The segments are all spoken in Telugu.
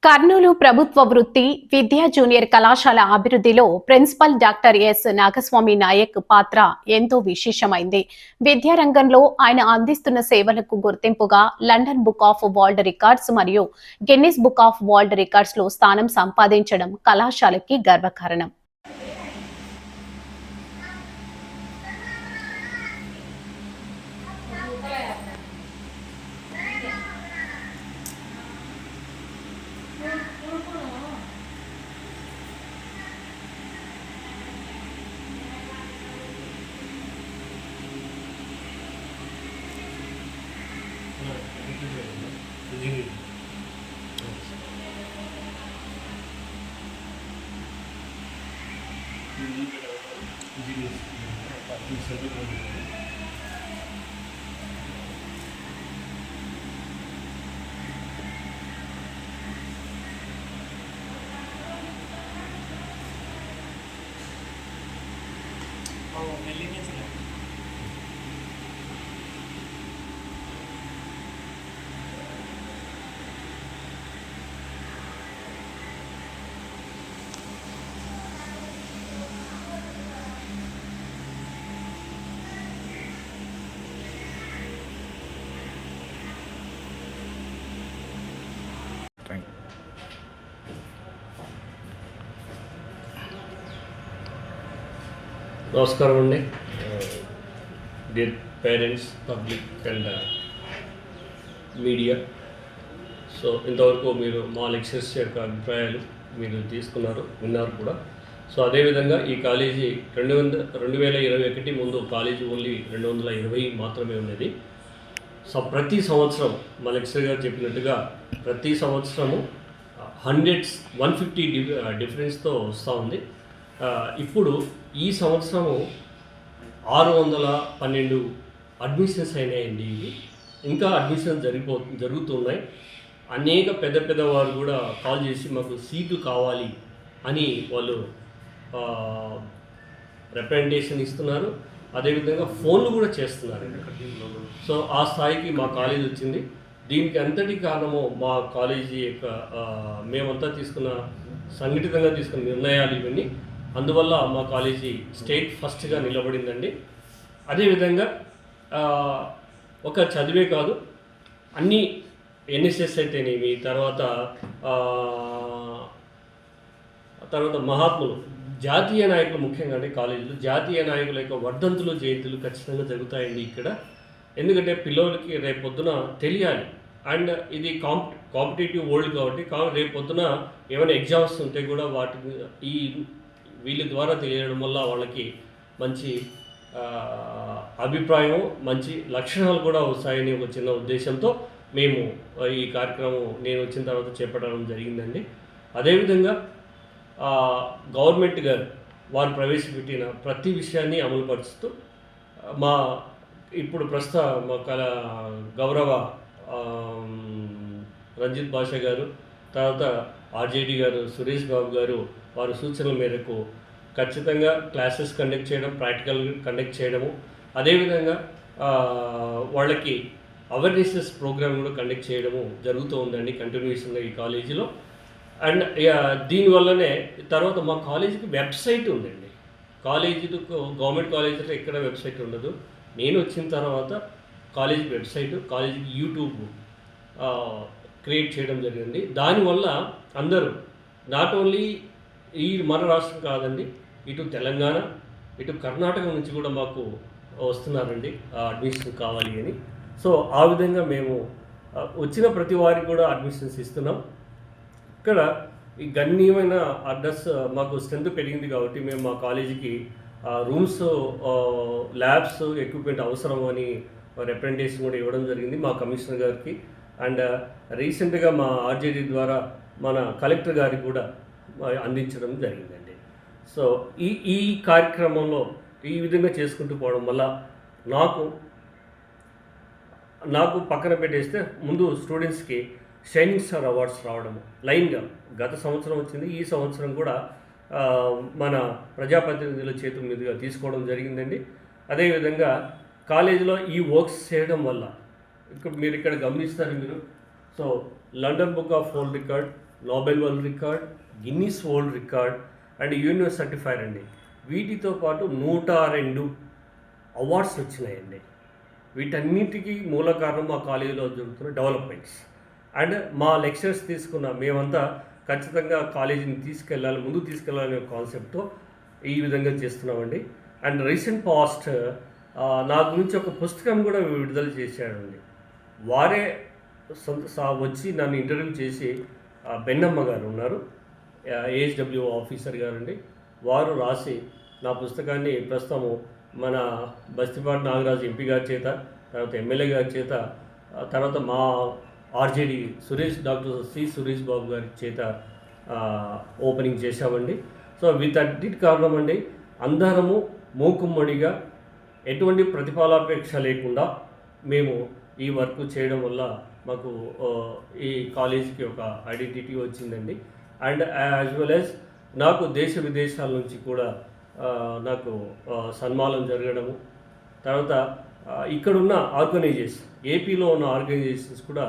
కర్నూలు ప్రభుత్వ వృత్తి విద్యా జూనియర్ కళాశాల అభివృద్ధిలో principal doctor S Nagaswamy Naik పాత్ర ఎంతో విశేషమైంది. విద్యారంగంలో ఆయన అందిస్తున్న సేవలకు గుర్తింపుగా London book of world records మరియు Guinness book of world records లో స్థానం సంపాదించడం కళాశాలకి గర్వకారణం. నమస్కారం అండి. Dear parents, public and media. So ఇంతవరకు మీరు మా లెక్చర్స్ యొక్క అభిప్రాయాలు మీరు విన్నారు కూడా. సో అదేవిధంగా ఈ కాలేజీ 2021 ముందు కాలేజీ ఓన్లీ 220 మాత్రమే ఉన్నది. సో ప్రతి సంవత్సరం మా లెక్చర్ గారు చెప్పినట్టుగా ప్రతి సంవత్సరము 150 డిఫరెన్స్తో వస్తూ ఉంది. ఇప్పుడు ఈ సంవత్సరము 612 అడ్మిషన్స్ అయినాయండి. ఇవి ఇంకా అడ్మిషన్స్ జరుగుతున్నాయి. అనేక పెద్ద వారు కూడా కాల్ చేసి మాకు సీట్లు కావాలి అని వాళ్ళు రిప్రజెంటేషన్ ఇస్తున్నారు. అదేవిధంగా ఫోన్లు కూడా చేస్తున్నారు. సో ఆ స్థాయికి మా కాలేజీ వచ్చింది. దీనికి అంతటి కారణము మా కాలేజీ యొక్క మేమంతా సంఘటితంగా తీసుకున్న నిర్ణయాలు ఇవన్నీ. అందువల్ల మా కాలేజీ స్టేట్ ఫస్ట్గా నిలబడిందండి. అదేవిధంగా ఒక చదివే కాదు, అన్నీ ఎన్ఎస్ఎస్ అయితేనేమి, తర్వాత మహాత్ములు, జాతీయ నాయకులు, ముఖ్యంగా అంటే కాలేజీలు జాతీయ నాయకుల యొక్క వర్ధంతులు, జయంతులు ఖచ్చితంగా జరుగుతాయండి ఇక్కడ. ఎందుకంటే పిల్లలకి రేపు పొద్దున తెలియాలి. అండ్ ఇది కాంపిటేటివ్ వరల్డ్ కాబట్టి రేపు పొద్దున ఏమైనా ఎగ్జామ్స్ ఉంటే కూడా వీళ్ళ ద్వారా తెలియడం వల్ల వాళ్ళకి మంచి అభిప్రాయం, మంచి లక్షణాలు కూడా వస్తాయని ఒక చిన్న ఉద్దేశంతో మేము ఈ కార్యక్రమం నేను వచ్చిన తర్వాత చేపట్టడం జరిగిందండి. అదేవిధంగా గవర్నమెంట్ గారు వారు ప్రవేశపెట్టిన ప్రతి విషయాన్ని అమలుపరుస్తూ ఇప్పుడు మా గౌరవ రంజిత్ భాషా గారు, తర్వాత ఆర్జేడీ గారు, సురేష్ బాబు గారు వారి సూచనల మేరకు ఖచ్చితంగా క్లాసెస్ కండక్ట్ చేయడం, ప్రాక్టికల్ కండక్ట్ చేయడము, అదేవిధంగా వాళ్ళకి అవేర్నెస్ ప్రోగ్రామ్ కూడా కండక్ట్ చేయడము జరుగుతూ ఉందండి కంటిన్యూషన్గా ఈ కాలేజీలో. అండ్ దీనివల్లనే తర్వాత మా కాలేజీకి వెబ్సైట్ ఉందండి. గవర్నమెంట్ కాలేజీలో ఎక్కడ వెబ్సైట్ ఉండదు. నేను వచ్చిన తర్వాత కాలేజీకి వెబ్సైటు, కాలేజీకి యూట్యూబ్ క్రియేట్ చేయడం జరిగింది. దానివల్ల అందరూ నాట్ ఓన్లీ మన రాష్ట్రం కాదండి, ఇటు తెలంగాణ, ఇటు కర్ణాటక నుంచి కూడా మాకు వస్తున్నారండి అడ్మిషన్ కావాలి అని. సో ఆ విధంగా మేము వచ్చిన ప్రతి వారికి కూడా అడ్మిషన్స్ ఇస్తున్నాం. ఇక్కడ ఈ గణనీయమైన అడ్రస్ మాకు స్ట్రెంత్ పెరిగింది కాబట్టి మేము మా కాలేజీకి రూమ్స్, ల్యాబ్స్, ఎక్విప్మెంట్ అవసరం అని రిప్రజెంటేషన్ కూడా ఇవ్వడం జరిగింది మా కమిషనర్ గారికి. అండ్ రీసెంట్గా మా ఆర్జేడీ ద్వారా మన కలెక్టర్ గారికి కూడా అందించడం జరిగిందండి. సో ఈ కార్యక్రమంలో ఈ విధంగా చేసుకుంటూ పోవడం వల్ల నాకు పక్కన పెట్టేస్తే ముందు స్టూడెంట్స్కి షైనింగ్ స్టార్ అవార్డ్స్ రావడము లైన్గా గత సంవత్సరం వచ్చింది. ఈ సంవత్సరం కూడా మన ప్రజాప్రతినిధుల చేతుల మీదుగా తీసుకోవడం జరిగిందండి. అదేవిధంగా కాలేజీలో ఈ వర్క్స్ చేయడం వల్ల మీరు ఇక్కడ గమనిస్తారు. So London book of world record, noble world record, Guinness world record and universe certifier అండి. వీటితో పాటు 102 అవార్డ్స్ వచ్చినాయండి. వీటన్నిటికీ మూల కారణం మా కాలేజీలో జరుగుతున్న డెవలప్మెంట్స్ అండ్ మా లెక్చర్స్ తీసుకున్న మేమంతా ఖచ్చితంగా కాలేజీని తీసుకెళ్ళాలి, ముందుకు తీసుకెళ్ళాలనే కాన్సెప్ట్తో ఈ విధంగా చేస్తున్నామండి. అండ్ రీసెంట్ పాస్ట్ నా గురించి ఒక పుస్తకం కూడా విడుదల చేశాడండి. వారే వచ్చి నన్ను ఇంటర్వ్యూ చేసి బెన్నమ్మ గారు ఉన్నారు, ఏహెచ్డబ్ల్యూ ఆఫీసర్ గారు అండి, వారు రాసి నా పుస్తకాన్ని ప్రస్తుతము మన బస్తిపాటి నాగరాజు ఎంపీ గారి చేత, తర్వాత ఎమ్మెల్యే గారి చేత, తర్వాత మా ఆర్జేడి డాక్టర్ సురేష్ బాబు గారి చేత ఓపెనింగ్ చేశామండి. సో వీటన్నిటి కారణం అండి, అందరము మూకుమ్మడిగా ఎటువంటి ప్రతిఫలాపేక్ష లేకుండా మేము ఈ వర్క్ చేయడం వల్ల మాకు ఈ కాలేజీకి ఒక ఐడెంటిటీ వచ్చిందండి. అండ్ యాజ్ వెల్ యాజ్ నాకు దేశ విదేశాల నుంచి కూడా నాకు సన్మానం జరగడము, తర్వాత ఇక్కడున్న ఆర్గనైజేషన్, ఏపీలో ఉన్న ఆర్గనైజేషన్స్ కూడా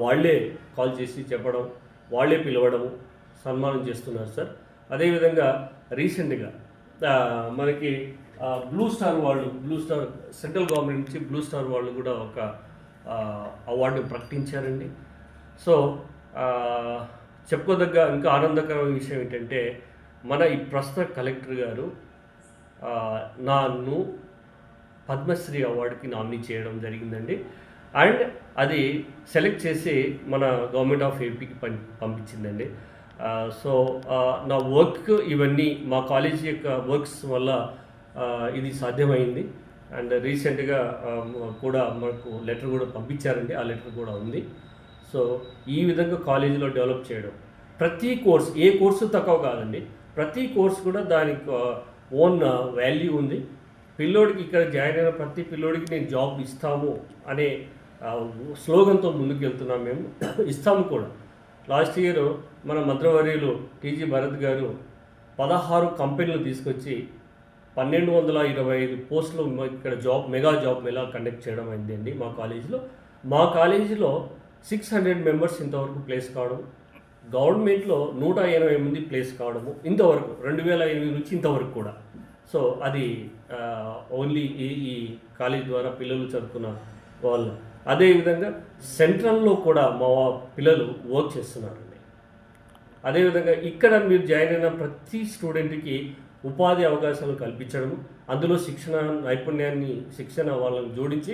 వాళ్ళే కాల్ చేసి చెప్పడం, వాళ్ళే పిలవడము, సన్మానం చేస్తున్నారు సార్. అదేవిధంగా రీసెంట్గా మనకి బ్లూ స్టార్ సెంట్రల్ గవర్నమెంట్ నుంచి బ్లూ స్టార్ వాళ్ళు కూడా ఒక అవార్డు ప్రకటించారండి. సో చెప్పుకోదగ్గ ఇంకా ఆనందకరమైన విషయం ఏంటంటే, మన ఈ ప్రస్తుత కలెక్టర్ గారు నన్ను పద్మశ్రీ అవార్డుకి నామినీ చేయడం జరిగిందండి. అండ్ అది సెలెక్ట్ చేసి మన గవర్నమెంట్ ఆఫ్ ఏపీకి పంపించిందండి. సో నా వర్క్ ఇవన్నీ మా కాలేజీ యొక్క వర్క్స్ వల్ల ఇది సాధ్యమైంది. అండ్ రీసెంట్గా కూడా మనకు లెటర్ కూడా పంపించారండి, ఆ లెటర్ కూడా ఉంది. సో ఈ విధంగా కాలేజీలో డెవలప్ చేయడం, ప్రతి కోర్స్, ఏ కోర్సు తక్కువ కాదండి, ప్రతి కోర్స్ కూడా దానికి ఓన్ వాల్యూ ఉంది. పిల్లోడికి ఇక్కడ జాయిన్ అయిన ప్రతి పిల్లోడికి నేను జాబ్ ఇస్తాము అనే స్లోగన్తో ముందుకు వెళ్తున్నాం మేము, ఇస్తాము కూడా. లాస్ట్ ఇయర్ మన మంత్రివర్యులు టీజీ భరత్ గారు 16 కంపెనీలు తీసుకొచ్చి 1225 పోస్టులు ఇక్కడ మెగా జాబ్ మేళా కండక్ట్ చేయడం అయిందండి మా కాలేజీలో. మా కాలేజీలో 600 మెంబర్స్ ఇంతవరకు ప్లేస్ కావడం, గవర్నమెంట్లో 180 మంది ప్లేస్ కావడము ఇంతవరకు 2008 నుంచి ఇంతవరకు కూడా. సో అది ఓన్లీ ఈ కాలేజ్ ద్వారా పిల్లలు చదువుకున్న వాళ్ళు. అదేవిధంగా సెంట్రల్లో కూడా మా పిల్లలు వర్క్ చేస్తున్నారండి. అదేవిధంగా ఇక్కడ మీరు జాయిన్ అయిన ప్రతి స్టూడెంట్కి ఉపాధి అవకాశాలు కల్పించడము, అందులో శిక్షణ వాళ్ళని జోడించి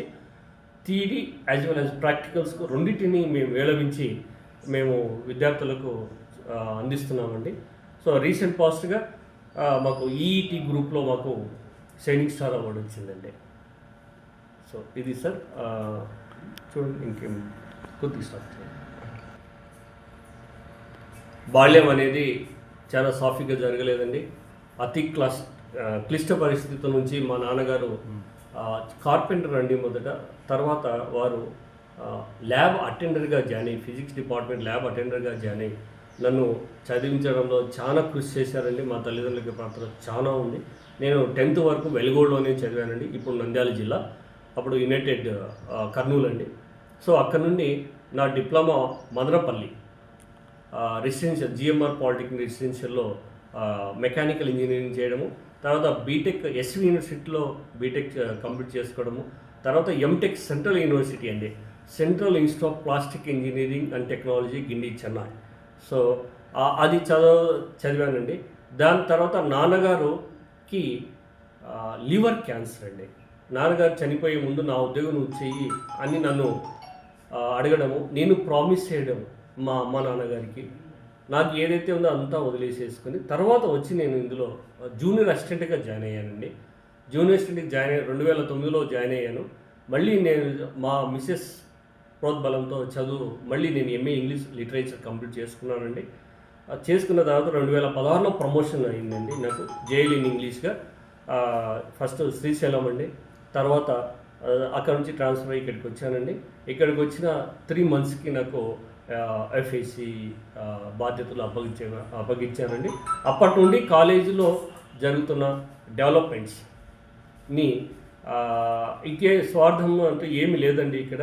theory as well as practicals రెండింటిని మేము వేళవించి మేము విద్యార్థులకు అందిస్తున్నామండి. సో రీసెంట్ పాస్ట్గా మాకు ఈఈటీ గ్రూప్లో మాకు షైనింగ్ స్టార్ అవార్డు వచ్చిందండి. సో ఇది సార్, చూడండి ఇంకేం కొద్దిగా స్టార్ట్ చేయండి. బాల్యం అనేది చాలా సాఫీగా జరగలేదండి. అతి క్లిష్ట పరిస్థితుల నుంచి మా నాన్నగారు కార్పెంటర్ అండి మొదట, తర్వాత వారు ల్యాబ్ అటెండర్గా జాయిన్ అయ్యి, ఫిజిక్స్ డిపార్ట్మెంట్ ల్యాబ్ అటెండర్గా జాయిన్ అయ్యి నన్ను చదివించడంలో చాలా కృషి చేశారండి. మా తల్లిదండ్రులకి పాత్ర చాలా ఉంది. నేను 10th వరకు వెలుగోడులోనే చదివానండి, ఇప్పుడు నంద్యాల జిల్లా, అప్పుడు యునైటెడ్ కర్నూలు అండి. సో అక్కడ నుండి నా diploma Madanapalle residential GMR polytechnic రెసిడెన్షియల్లో మెకానికల్ ఇంజనీరింగ్ చేయడము, తర్వాత బీటెక్ ఎస్వి యూనివర్సిటీలో బీటెక్ కంప్లీట్ చేసుకోవడము, తర్వాత ఎంటెక్ సెంట్రల్ యూనివర్సిటీ అండి, central institute of plastic engineering and technology Guindy Chennai. So అది చదివానండి. దాని తర్వాత నాన్నగారుకి లివర్ క్యాన్సర్ అండి. నాన్నగారు చనిపోయే ముందు నా ఉద్యోగం నువ్వు చెయ్యి అని నన్ను అడగడము, నేను ప్రామిస్ చేయడం మా అమ్మ నాన్నగారికి, నాకు ఏదైతే ఉందో అంతా వదిలేసేసుకుని తర్వాత వచ్చి నేను ఇందులో జూనియర్ అసిస్టెంట్గా జాయిన్ అయ్యానండి. జూనియర్ అసిస్టెంట్కి జాయిన్ అయ్యాను, 2009లో జాయిన్ అయ్యాను. మళ్ళీ నేను మా మిసెస్ ప్రోద్బలంతో మళ్ళీ నేను ఎంఏ ఇంగ్లీష్ లిటరేచర్ కంప్లీట్ చేసుకున్నానండి. చేసుకున్న తర్వాత 2016లో ప్రమోషన్ అయిందండి నాకు, జేఎల్ ఇన్ ఇంగ్లీష్గా. ఫస్ట్ శ్రీశైలం అండి, తర్వాత అక్కడ నుంచి ట్రాన్స్ఫర్ అయ్యి ఇక్కడికి వచ్చానండి. ఇక్కడికి వచ్చిన 3 monthsకి నాకు ఎఫ్ఏసి బాధ్యతలు అప్పగించానండి. అప్పటి నుండి కాలేజీలో జరుగుతున్న డెవలప్మెంట్స్ని ఇంకే స్వార్థం అంటూ ఏమీ లేదండి. ఇక్కడ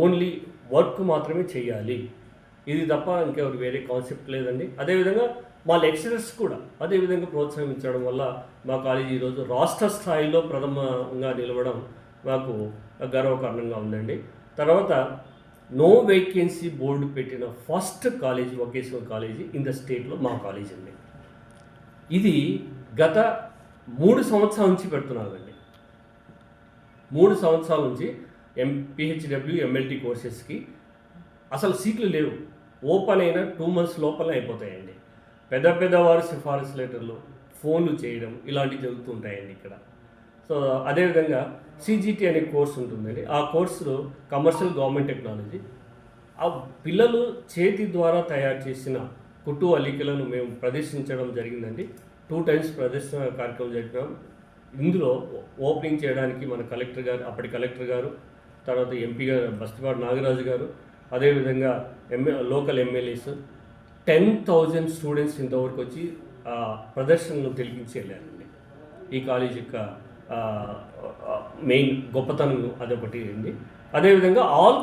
ఓన్లీ వర్క్ మాత్రమే చేయాలి. ఇది తప్ప ఇంకెవరు వేరే కాన్సెప్ట్ లేదండి. అదేవిధంగా మా లెక్చరర్స్ కూడా అదేవిధంగా ప్రోత్సహించడం వల్ల మా కాలేజీ ఈరోజు రాష్ట్ర స్థాయిలో ప్రథమంగా నిలవడం మాకు గర్వకారణంగా ఉందండి. తర్వాత నో వేకెన్సీ బోర్డు పెట్టిన first college vocational college in the స్టేట్లో మా కాలేజీ అండి. ఇది గత 3 సంవత్సరాల నుంచి పెడుతున్నామండి. 3 సంవత్సరాల నుంచి పిహెచ్డబ్ల్యూ ఎంఎల్టీ కోర్సెస్కి అసలు సీట్లు లేవు. ఓపెన్ అయిన 2 months లోపలనే అయిపోతాయండి. పెద్దవారు సిఫారసు లెటర్లు, ఫోన్లు చేయడం ఇలాంటివి జరుగుతుంటాయండి ఇక్కడ. సో అదేవిధంగా సిజిటి అనే కోర్స్ ఉంటుందండి. ఆ కోర్సులో కమర్షియల్ గవర్నమెంట్ టెక్నాలజీ, ఆ పిల్లలు చేతి ద్వారా తయారు చేసిన కుట్టు అల్లికలను మేము ప్రదర్శించడం జరిగిందండి. 2 times ప్రదర్శన కార్యక్రమం జరిపాం. ఇందులో ఓపెనింగ్ చేయడానికి మన కలెక్టర్ గారు, అప్పటి కలెక్టర్ గారు, తర్వాత ఎంపీ గారు బస్తిపాటి నాగరాజు గారు, అదేవిధంగా లోకల్ ఎమ్మెల్యేస్ 10,000 స్టూడెంట్స్ ఇంతవరకు వచ్చి ప్రదర్శనలు తెలిపించి వెళ్ళారండి. ఈ కాలేజ్ యొక్క మెయిన్ గొప్పతనం అదొకటి అండి. అదేవిధంగా ఆల్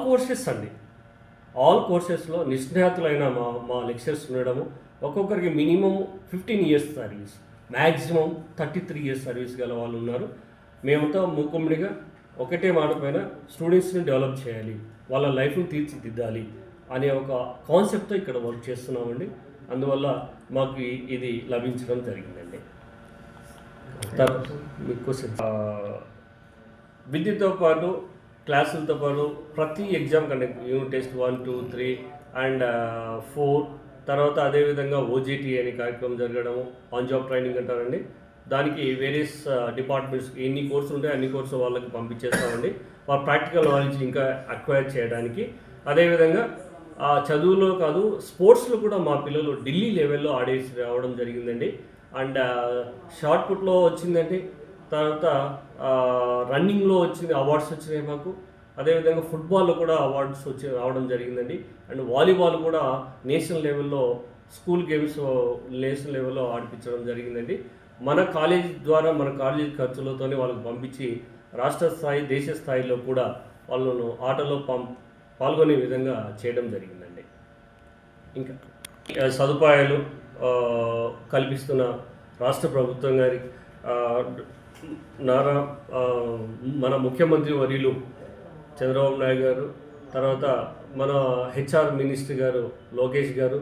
కోర్సెస్లో నిష్ణాతులైన మా లెక్చర్స్ ఉండడము, ఒక్కొక్కరికి minimum 15 years service, maximum 33 years service గల వాళ్ళు ఉన్నారు. మేమంతా మూకుమ్మడిగా ఒకటే మాట పైన స్టూడెంట్స్ని డెవలప్ చేయాలి, వాళ్ళ లైఫ్ని తీర్చిదిద్దాలి అనే ఒక కాన్సెప్ట్తో ఇక్కడ వర్క్ చేస్తున్నామండి. అందువల్ల మాకు ఇది లభించడం జరిగిందండి. మీకు క్వశ్చన్, విద్యతో పాటు క్లాసులతో పాటు ప్రతి exam conduct, unit test 1, 2, 3 and 4, తర్వాత అదేవిధంగా ఓజేటీ అనే కార్యక్రమం జరగడము, ఆన్ జాబ్ ట్రైనింగ్ అంటారండి. దానికి వేరియస్ డిపార్ట్మెంట్స్ ఎన్ని కోర్సులు ఉంటాయో అన్ని కోర్సులు వాళ్ళకి పంపించేస్తామండి, వాళ్ళ ప్రాక్టికల్ నాలెడ్జ్ ఇంకా అక్వైర్ చేయడానికి. అదేవిధంగా చదువులో కాదు, స్పోర్ట్స్లో కూడా మా పిల్లలు ఢిల్లీ లెవెల్లో ఆడేసి రావడం జరిగిందండి. అండ్ షార్ట్ పుట్లో వచ్చిందండి, తర్వాత రన్నింగ్లో వచ్చింది, అవార్డ్స్ వచ్చినాయి మాకు. అదేవిధంగా ఫుట్బాల్లో కూడా అవార్డ్స్ రావడం జరిగిందండి. అండ్ వాలీబాల్ కూడా నేషనల్ లెవెల్లో, స్కూల్ గేమ్స్ నేషనల్ లెవెల్లో ఆడిపించడం జరిగిందండి. మన కాలేజ్ ద్వారా, మన కాలేజ్ ఖర్చులతోనే వాళ్ళకి పంపించి రాష్ట్ర స్థాయి, దేశ స్థాయిలో కూడా వాళ్ళను ఆటలో పాల్గొనే విధంగా చేయడం జరిగిందండి. ఇంకా సదుపాయాలు కల్పిస్తున్న రాష్ట్ర ప్రభుత్వం గారి, మన ముఖ్యమంత్రి వర్యులు చంద్రబాబు నాయుడు గారు, తర్వాత మన హెచ్ఆర్ మినిస్టర్ గారు లోకేష్ గారు,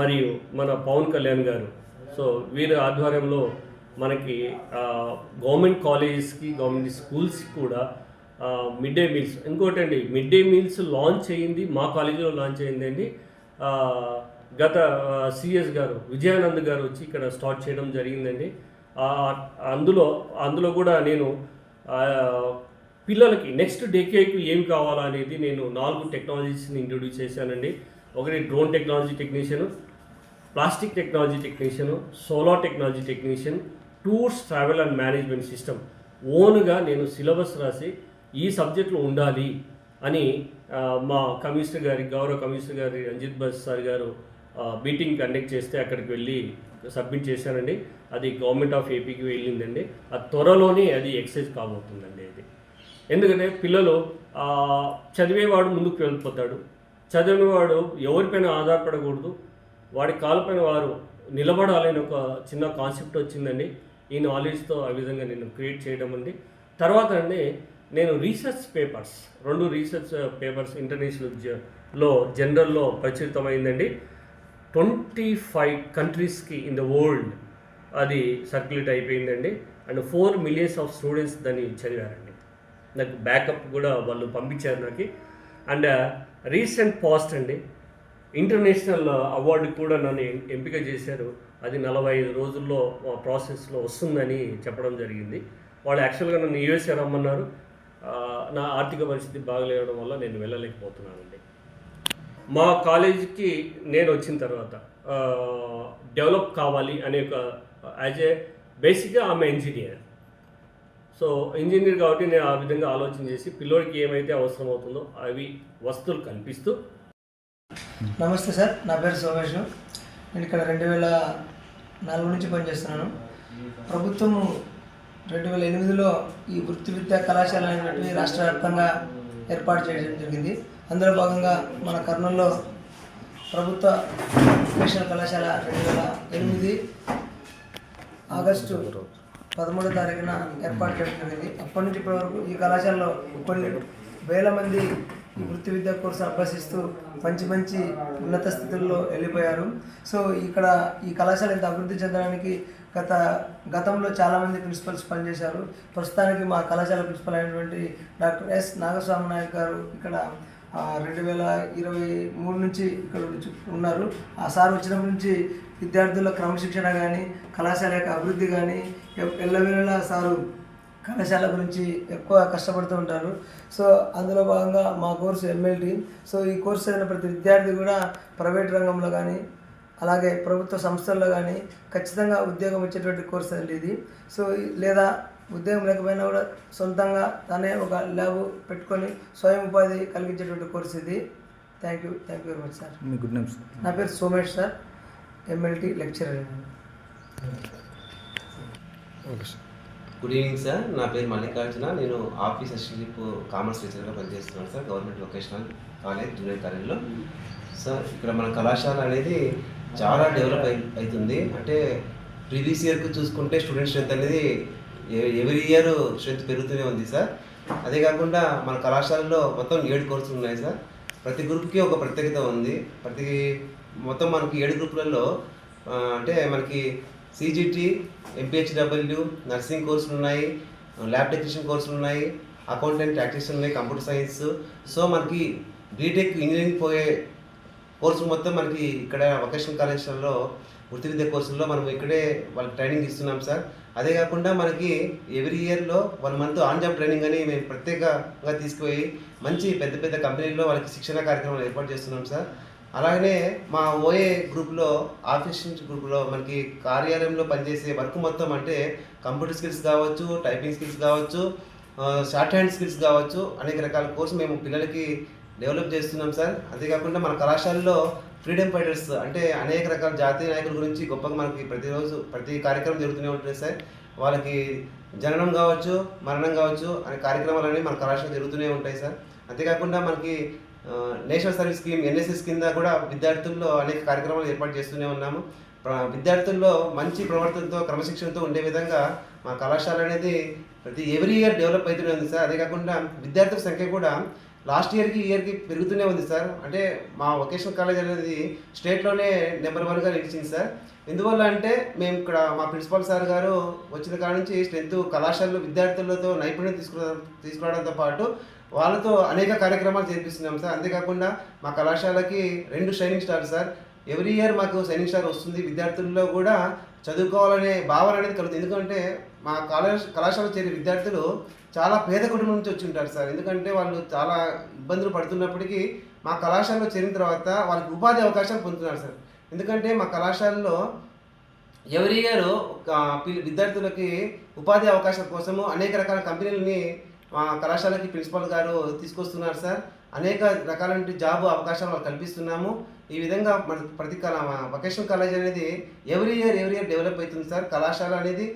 మరియు మన పవన్ కళ్యాణ్ గారు, సో వీరి ఆధ్వర్యంలో మనకి గవర్నమెంట్ కాలేజెస్కి, గవర్నమెంట్ స్కూల్స్కి కూడా మిడ్ డే మీల్స్, ఇంకోటండి మిడ్ డే మీల్స్ లాంచ్ అయ్యింది మా కాలేజీలో లాంచ్ అయ్యిందండి. గత సిఎస్ గారు విజయానంద్ గారు వచ్చి ఇక్కడ స్టార్ట్ చేయడం జరిగిందండి. అందులో కూడా నేను పిల్లలకి నెక్స్ట్ డేకేకు ఏం కావాలా అనేది నేను 4 టెక్నాలజీస్ని ఇంట్రొడ్యూస్ చేశానండి. ఒకటి drone technology technician, plastic technology technician, solar technology technician, tours travel and management system. ఓన్గా నేను సిలబస్ రాసి ఈ సబ్జెక్టులు ఉండాలి అని మా కమిషనర్ గారి, గౌరవ కమిషనర్ గారి రంజిత్ బస్ సార్ గారు మీటింగ్ కండక్ట్ చేస్తే అక్కడికి వెళ్ళి సబ్మిట్ చేశానండి. అది గవర్నమెంట్ ఆఫ్ ఏపీకి వెళ్ళిందండి. అది త్వరలోనే అది ఎక్సైజ్ కాబోతుందండి. అది ఎందుకంటే పిల్లలు చదివేవాడు ముందుకు వెళ్ళిపోతాడు, చదివినవాడు ఎవరిపైన ఆధారపడకూడదు, వాడి కాళ్ళపైన వారు నిలబడాలని ఒక చిన్న కాన్సెప్ట్ వచ్చిందండి. ఈ నాలెడ్జ్తో ఆ విధంగా నేను క్రియేట్ చేయడం అండి. తర్వాత అండి నేను రీసెర్చ్ పేపర్స్, 2 రీసెర్చ్ పేపర్స్ ఇంటర్నేషనల్లో జనరల్లో ప్రచురితమైందండి. 25 కంట్రీస్కి ఇన్ ద వరల్డ్ అది సర్క్యులేట్ అయిపోయిందండి. అండ్ 4 million స్టూడెంట్స్ దాన్ని చదివారండి. నాకు బ్యాకప్ కూడా వాళ్ళు పంపించారు నాకు. అండ్ రీసెంట్ పాస్ట్ అండి ఇంటర్నేషనల్ అవార్డు కూడా నన్ను ఎంపిక చేశారు. అది 45 రోజుల్లో ప్రాసెస్లో వస్తుందని చెప్పడం జరిగింది. వాళ్ళు యాక్చువల్గా నన్ను యూఎస్ఏ రమ్మన్నారు. నా ఆర్థిక పరిస్థితి బాగలేవడం వల్ల నేను వెళ్ళలేకపోతున్నానండి. మా కాలేజీకి నేను వచ్చిన తర్వాత డెవలప్ కావాలి అనే ఒక యాజ్ ఏ బేసిక్గా ఆమె ఇంజనీర్. సో ఇంజనీర్ కాబట్టి నేను ఆ విధంగా ఆలోచన చేసి పిల్లోడికి ఏమైతే అవసరం అవుతుందో అవి వస్తువులు కల్పిస్తూ. నమస్తే సార్, నా పేరు సోమేష్. నేను ఇక్కడ 2004 నుంచి పనిచేస్తున్నాను. ప్రభుత్వము 2008లో ఈ వృత్తి విద్యా కళాశాల అనేటువంటి రాష్ట్ర వ్యాప్తంగా ఏర్పాటు చేయడం జరిగింది. అందులో భాగంగా మన కర్నూలులో ప్రభుత్వ వొకేషనల్ కళాశాల 2008 ఆగస్టు 13వ తారీఖున ఏర్పాటు చేయడం జరిగింది. అప్పటి నుంచి ఇప్పటి వరకు ఈ కళాశాలలో కొన్ని వేల మంది ఈ వృత్తి విద్యా కోర్సు అభ్యసిస్తూ మంచి మంచి ఉన్నత స్థితుల్లో వెళ్ళిపోయారు. సో ఇక్కడ ఈ కళాశాల ఇంత అభివృద్ధి చెందడానికి గతంలో చాలామంది ప్రిన్సిపల్స్ పనిచేశారు. ప్రస్తుతానికి మా కళాశాల ప్రిన్సిపల్ అయినటువంటి డాక్టర్ ఎస్ నాగస్వామి నాయక్ గారు ఇక్కడ 2023 నుంచి ఇక్కడ ఉన్నారు. ఆ సార్ వచ్చినప్పటి నుంచి విద్యార్థుల క్రమశిక్షణ కానీ కళాశాల యొక్క అభివృద్ధి కానీ ఎల్లవేళలా సారు కళాశాల గురించి ఎక్కువ కష్టపడుతూ ఉంటారు. సో అందులో భాగంగా మా కోర్సు MLT. సో ఈ కోర్సు చదివిన ప్రతి విద్యార్థి కూడా ప్రైవేట్ రంగంలో కానీ అలాగే ప్రభుత్వ సంస్థల్లో కానీ ఖచ్చితంగా ఉద్యోగం వచ్చేటువంటి కోర్సు అండి ఇది. సో లేదా ఉద్యోగం లేకపోయినా కూడా సొంతంగా తనే ఒక ల్యాబ్ పెట్టుకొని స్వయం ఉపాధి కలిగించేటువంటి కోర్సు ఇది. Thank you very much sir. మీ గుడ్ నేమ్ సార్? నా పేరు Somesh sir, MLT lecturer. Okay sir. Good evening sir. నా పేరు మల్లికార్జున. నేను ఆఫీస్ అసిస్టెంట్ కామర్స్ టీచర్గా పనిచేస్తున్నాను sir, government vocational college junior కాలేజ్లో. సార్ ఇక్కడ మన కళాశాల అనేది చాలా డెవలప్ అవుతుంది. అంటే ప్రీవియస్ ఇయర్కి చూసుకుంటే స్టూడెంట్ స్ట్రెంత్ అనేది ఎవ్రీ ఇయర్ స్ట్రెంత్ పెరుగుతూనే ఉంది సార్. అదే కాకుండా మన కళాశాలలో మొత్తం 7 కోర్సులు ఉన్నాయి సార్. ప్రతి గ్రూప్కి ఒక ప్రత్యేకత ఉంది. మొత్తం మనకి 7 గ్రూపులలో అంటే మనకి CGT, MPHW, నర్సింగ్ కోర్సులు ఉన్నాయి, ల్యాబ్ టెక్నీషియన్ కోర్సులు ఉన్నాయి, అకౌంటెంట్ ప్రాక్టీస్ ఉన్నాయి, కంప్యూటర్ సైన్స్. సో మనకి బీటెక్ ఇంజనీరింగ్ పోయే కోర్సులు మొత్తం మనకి ఇక్కడ వొకేషనల్ కాలేజ్లో వృత్తి విద్యా కోర్సుల్లో మనం ఇక్కడే వాళ్ళకి ట్రైనింగ్ ఇస్తున్నాం సార్. అదే కాకుండా మనకి ఎవ్రీ ఇయర్లో 1 మంత్ ఆన్ జాబ్ ట్రైనింగ్ అని మేము ప్రత్యేకంగా తీసుకుపోయి మంచి పెద్ద పెద్ద కంపెనీల్లో వాళ్ళకి శిక్షణ కార్యక్రమాలు ఏర్పాటు చేస్తున్నాం సార్. అలాగనే మా OA గ్రూప్లో ఆఫీస్ గ్రూప్లో మనకి కార్యాలయంలో పనిచేసే వర్క్ మొత్తం అంటే కంప్యూటర్ స్కిల్స్ కావచ్చు, టైపింగ్ స్కిల్స్ కావచ్చు, షార్ట్ హ్యాండ్ స్కిల్స్ కావచ్చు, అనేక రకాల కోర్సు మేము పిల్లలకి డెవలప్ చేస్తున్నాం సార్. అంతేకాకుండా మన కళాశాలలో ఫ్రీడమ్ ఫైటర్స్ అంటే అనేక రకాల జాతీయ నాయకుల గురించి గొప్పగా మనకి ప్రతిరోజు ప్రతి కార్యక్రమం జరుగుతూనే ఉంటుంది సార్. వాళ్ళకి జననం కావచ్చు, మరణం కావచ్చు అనే కార్యక్రమాలన్నీ మన కళాశాల జరుగుతూనే ఉంటాయి సార్. అంతేకాకుండా మనకి నేషనల్ సర్వీస్ స్కీమ్ NSS కింద కూడా విద్యార్థుల్లో అనేక కార్యక్రమాలు ఏర్పాటు చేస్తూనే ఉన్నాము. విద్యార్థుల్లో మంచి ప్రవర్తనతో క్రమశిక్షణతో ఉండే విధంగా మా కళాశాల అనేది ఎవ్రీ ఇయర్ డెవలప్ అవుతూనే ఉంది సార్. అదే కాకుండా విద్యార్థుల సంఖ్య కూడా లాస్ట్ ఇయర్కి పెరుగుతూనే ఉంది సార్. అంటే మా వొకేషనల్ కాలేజ్ అనేది స్టేట్లోనే నెంబర్ 1గా నిలిచింది సార్. ఎందువల్ల అంటే మేము ఇక్కడ మా ప్రిన్సిపాల్ సార్ గారు వచ్చిన కాడ నుంచి స్ట్రెంత్ కళాశాలలో విద్యార్థులతో నైపుణ్యం తీసుకురావడంతో పాటు వాళ్ళతో అనేక కార్యక్రమాలు చేపిస్తున్నాం సార్. అంతేకాకుండా మా కళాశాలకి 2 shining star sir. Every year మాకు షైనింగ్ స్టార్ వస్తుంది. విద్యార్థుల్లో కూడా చదువుకోవాలనే భావన అనేది కలుగుతుంది. ఎందుకంటే మా కళాశాల చేరే విద్యార్థులు చాలా పేద కుటుంబం నుంచి వచ్చి ఉంటారు సార్. ఎందుకంటే వాళ్ళు చాలా ఇబ్బందులు పడుతున్నప్పటికీ మా కళాశాలలో చేరిన తర్వాత వాళ్ళకి ఉపాధి అవకాశాలు పొందుతున్నారు సార్. ఎందుకంటే మా కళాశాలలో ఎవ్రీ ఇయర్ విద్యార్థులకి ఉపాధి అవకాశాల కోసము అనేక రకాల కంపెనీలని మా కళాశాలకి ప్రిన్సిపల్ గారు తీసుకొస్తున్నారు సార్. అనేక రకాలైన జాబ్ అవకాశాలు వాళ్ళు కల్పిస్తున్నాము. ఈ విధంగా మన వొకేషనల్ కాలేజ్ అనేది ఎవ్రీ ఇయర్ డెవలప్ అవుతుంది సార్. కళాశాల అనేది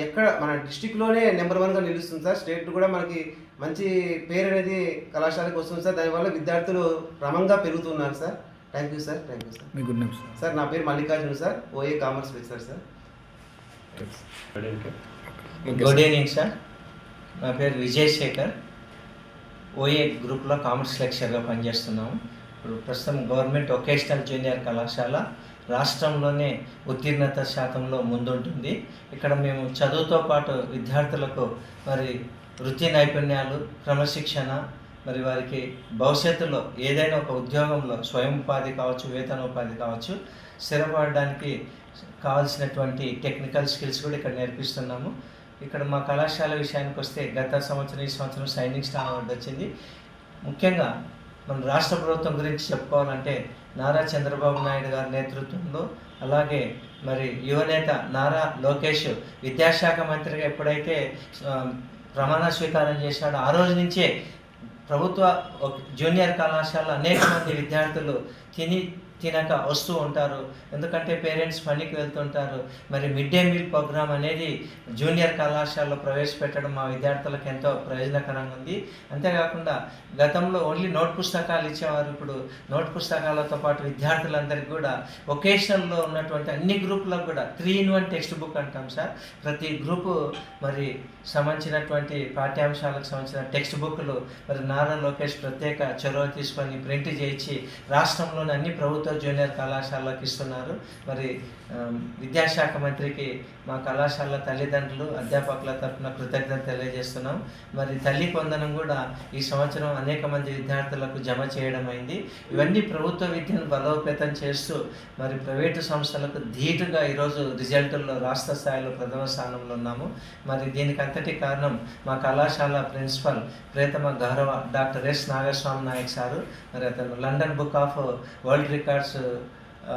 ఎక్కడ మన డిస్టిక్లోనే నెంబర్ 1గా నిలుస్తుంది సార్. స్టేట్ కూడా మనకి మంచి పేరు అనేది కళాశాలకు వస్తుంది సార్. దానివల్ల విద్యార్థులు క్రమంగా పెరుగుతున్నారు సార్. Thank you sir. మీ గుడ్ నేమ్ సార్? సార్ నా పేరు Mallikarjuna sir, OA commerce lecturer sir. Good evening sir. నా పేరు విజయ్ శేఖర్, OA గ్రూప్లో కామర్స్ లెక్చర్గా పనిచేస్తున్నాము. ఇప్పుడు ప్రస్తుతం గవర్నమెంట్ వొకేషనల్ జూనియర్ కళాశాల రాష్ట్రంలోనే ఉత్తీర్ణత శాతంలో ముందుంటుంది. ఇక్కడ మేము చదువుతో పాటు విద్యార్థులకు మరి వృత్తి నైపుణ్యాలు, క్రమశిక్షణ, మరి వారికి భవిష్యత్తులో ఏదైనా ఒక ఉద్యోగంలో స్వయం ఉపాధి కావచ్చు, వేతన ఉపాధి కావచ్చు, స్థిరపడడానికి కావాల్సినటువంటి టెక్నికల్ స్కిల్స్ కూడా ఇక్కడ నేర్పిస్తున్నాము. ఇక్కడ మా కళాశాల విషయానికి వస్తే గత సంవత్సరం ఈ సంవత్సరం షైనింగ్ స్టార్ అవార్డు వచ్చింది. ముఖ్యంగా మన రాష్ట్ర ప్రభుత్వం గురించి చెప్పుకోవాలంటే నారా చంద్రబాబు నాయుడు గారి నేతృత్వంలో, అలాగే మరి యువనేత నారా లోకేష్ విద్యాశాఖ మంత్రిగా ఎప్పుడైతే ప్రమాణ స్వీకారం చేశాడో ఆ రోజు నుంచే ప్రభుత్వ జూనియర్ కళాశాల అనేక మంది విద్యార్థులు తినక వస్తూ ఉంటారు. ఎందుకంటే పేరెంట్స్ పనికి వెళ్తుంటారు. మరి మిడ్ డే మీల్ ప్రోగ్రామ్ అనేది జూనియర్ కళాశాలలో ప్రవేశపెట్టడం మా విద్యార్థులకు ఎంతో ప్రయోజనకరంగా ఉంది. అంతేకాకుండా గతంలో ఓన్లీ నోట్ పుస్తకాలు ఇచ్చేవారు. ఇప్పుడు నోట్ పుస్తకాలతో పాటు విద్యార్థులందరికీ కూడా వొకేషనల్లో ఉన్నటువంటి అన్ని గ్రూపులకు కూడా 3-in-1 టెక్స్ట్ బుక్ అంటాం సార్. ప్రతి గ్రూపు మరి సంబంధించినటువంటి పాఠ్యాంశాలకు సంబంధించిన టెక్స్ట్ బుక్లు మరి నారా లోకేష్ ప్రత్యేక చొరవ తీసుకొని ప్రింట్ చేయించి రాష్ట్రంలోని అన్ని ప్రభుత్వ జూనియర్ కళాశాలకు ఇస్తున్నారు. మరి విద్యాశాఖ మంత్రికి మా కళాశాల తల్లిదండ్రులు అధ్యాపకుల తరఫున కృతజ్ఞత తెలియజేస్తున్నాం. మరి తల్లి పొందనం కూడా ఈ సంవత్సరం అనేక మంది విద్యార్థులకు జమ చేయడం అయింది. ఇవన్నీ ప్రభుత్వ విద్యను బలోపేతం చేస్తూ మరి ప్రైవేటు సంస్థలకు ధీటుగా ఈరోజు రిజల్టుల్లో రాష్ట్ర స్థాయిలో ప్రథమ స్థానంలో ఉన్నాము. మరి దీనికి అంతటి కారణం మా కళాశాల ప్రిన్సిపల్ ప్రియతమ గౌరవ doctor S Nagaswamy Naik sir. మరి అతను London book of world records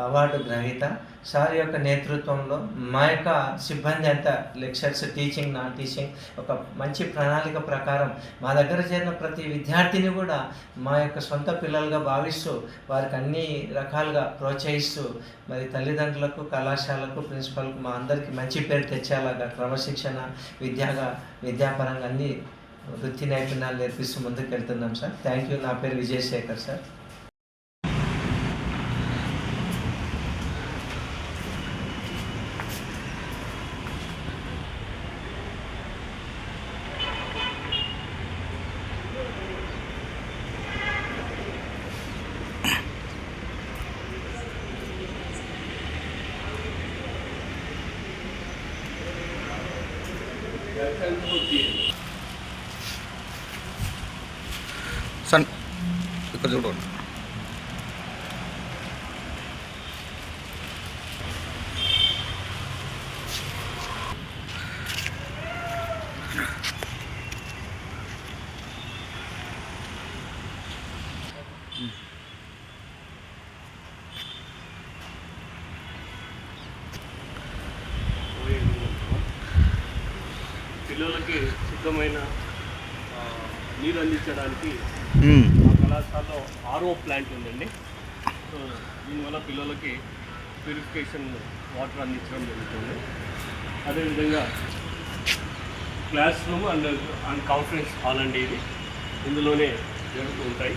award గ్రహీత. సార్ యొక్క నేతృత్వంలో మా యొక్క సిబ్బంది అంతా లెక్చర్స్, టీచింగ్, నాన్ టీచింగ్ ఒక మంచి ప్రణాళిక ప్రకారం మా దగ్గర చేరిన ప్రతి విద్యార్థిని కూడా మా యొక్క సొంత పిల్లలుగా భావిస్తూ వారికి అన్ని రకాలుగా ప్రోత్సహిస్తూ మరి తల్లిదండ్రులకు, కళాశాలకు, ప్రిన్సిపల్కు మా అందరికీ మంచి పేరు తెచ్చేలాగా క్రమశిక్షణ విద్యాపరంగా అన్ని వృత్తి నైపుణ్యాలు నేర్పిస్తూ ముందుకు వెళ్తున్నాం సార్. Thank you. నా పేరు విజయశేఖర్ సార్. సన్ ఇక్కడ చూడండి. పిల్లలకి శుద్ధమైన నీరు అందించడానికి మా కళాశాలలో ఆర్ఓ ప్లాంట్ ఉందండి. సో దీనివల్ల పిల్లలకి ప్యూరిఫికేషన్ వాటర్ అందించడం జరుగుతుంది. అదేవిధంగా class room and conference hall అండి ఇది. ఇందులోనే జరుగుతూ ఉంటాయి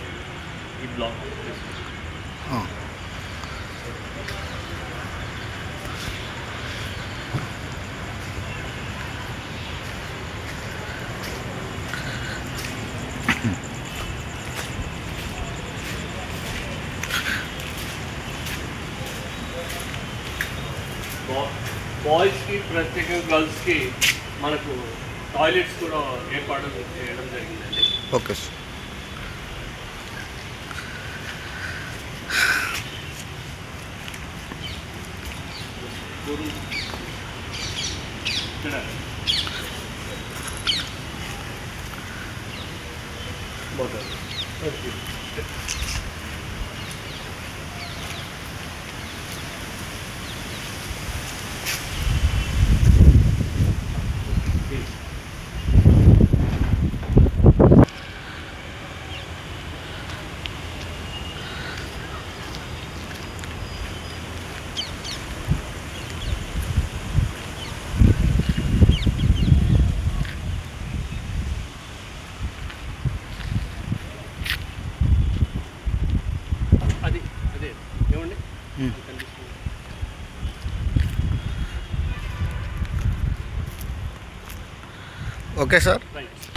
ఈ బ్లాక్. బాయ్స్కి ప్రత్యేకంగా గర్ల్స్కి మనకు టాయిలెట్స్ కూడా ఏర్పాటు చేయడం జరిగిందండి. Okay sir. ఇక్కడ బాగుంది. అదే ఏమండి ఓకే సార్. రైట్.